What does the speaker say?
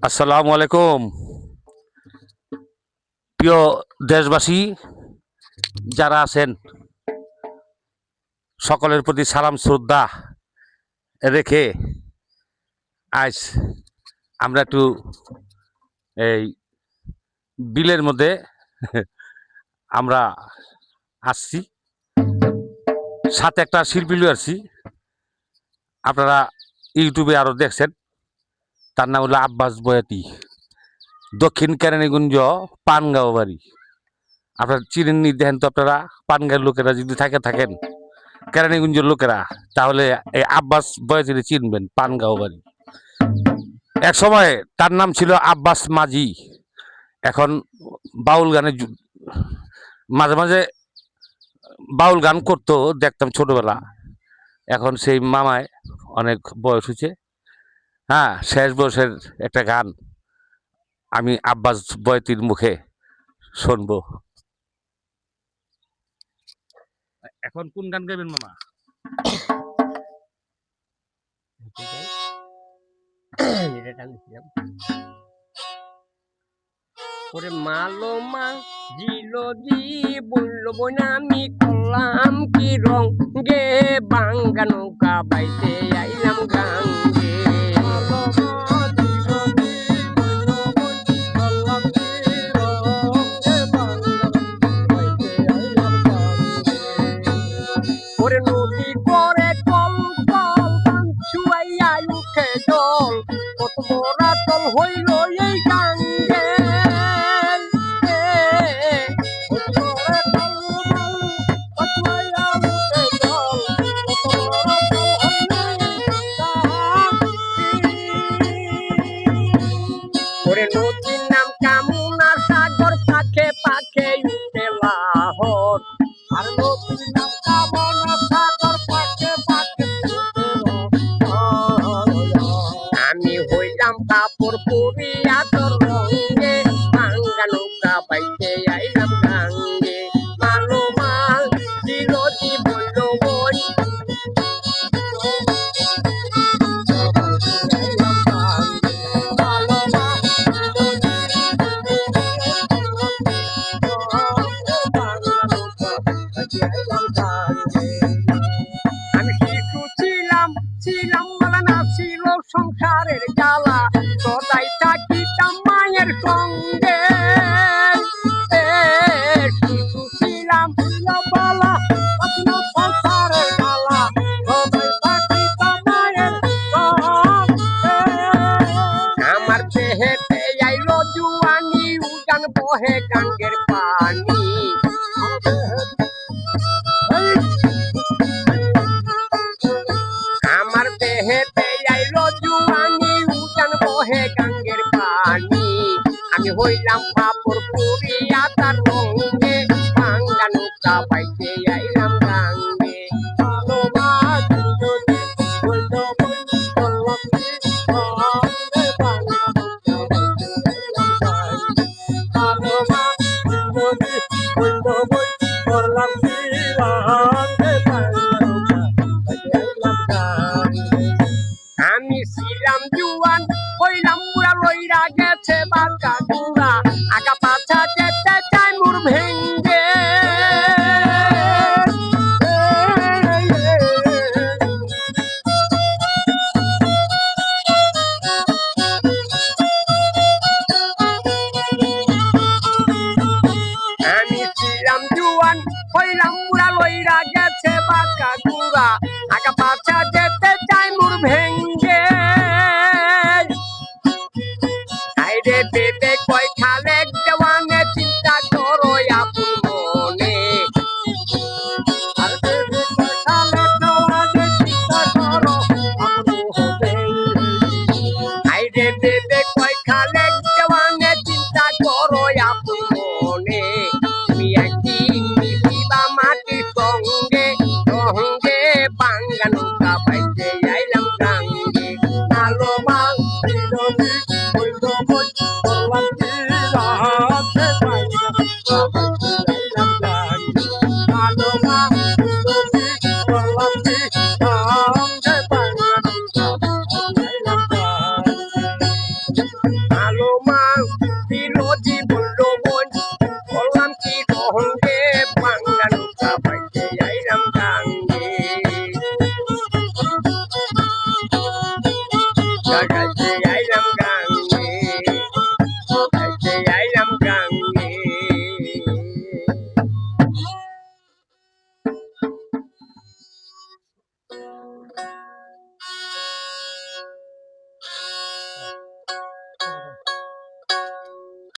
আসসালামু আলাইকুম প্রিয় দেশবাসী যারা আছেন সকলের প্রতি সালাম শ্রদ্ধা রেখে আজ আমরা একটু এই বিলের মধ্যে আমরা আসছি, সাথে একটা শিল্পী লিয়ে আসছি। আপনারা ইউটিউবে আরো দেখছেন, তার নাম হলো আব্বাস বয়াতি, দক্ষিণ কেরানীগঞ্জ পানগাঁও বাড়ি। আপনারা চিনেননি, দেখেন তো আপনারা পানগাঁয়ের লোকেরা যদি থাকেন কেরানীগঞ্জের লোকেরা, তাহলে এই আব্বাস বয়াতিরে চিনবেন, পানগাঁও বাড়ি। এক সময় তার নাম ছিল আব্বাস মাঝি। এখন বাউল গানে মাঝে মাঝে বাউল গান করতো, দেখতাম ছোটবেলা। এখন সেই মামায় অনেক বয়স হয়েছে, হ্যাঁ, শেষ বয়সের একটা গান আমি আব্বাস বয়াতির মুখে শুনবো। এখন কোন গান গাইবেন মামা? ওরে মালো মা জিলো জি বললো বোনা আমি করলাম কি রং গে বাঙ্গা নৌকা বাইতে আইলাম গাঙ্গে ওরে নদী করে কল কল ছুয়াইয়া উঠে জল কত বড় তল হইল এই গাঙ্গে ওরে নদীর নাম কামুনা সাগর পাখে পাখে উঠে লাহর আর নদীর নাম কামুনা সাগর পাখে পাখে আমি হইলাম কাপড় পুরিয়া তোর রঙে ভাঙ্গা নৌকা বাইতে আইলাম গাঙ্গে মালো মাল দিল দি বলল বই আমি শিশু ছিলাম বলা না ছিল সংসারের জ্বালা সদাই থাকিতাম মায়ের সঙ্গে শিশু ছিলাম বলা সংসারের জ্বালা সদাই থাকিতাম মায়ের সঙ্গে আমার দেহেতে আইলো জুয়ানি উজান বহে গাঙ্গের পানি আমার দেহেতে আইলো জুয়ানি উজান বহে গাঙ্গের পানি আমি হইলাম পাপড় পুরিয়া তার রঙে ভাঙ্গা নৌকা বাইতে আইলাম গাঙ্গে আমি ছিলাম জুয়ান হইলাম পুরা লইরা গেছে বাঁকা গুড়া জাগাইতে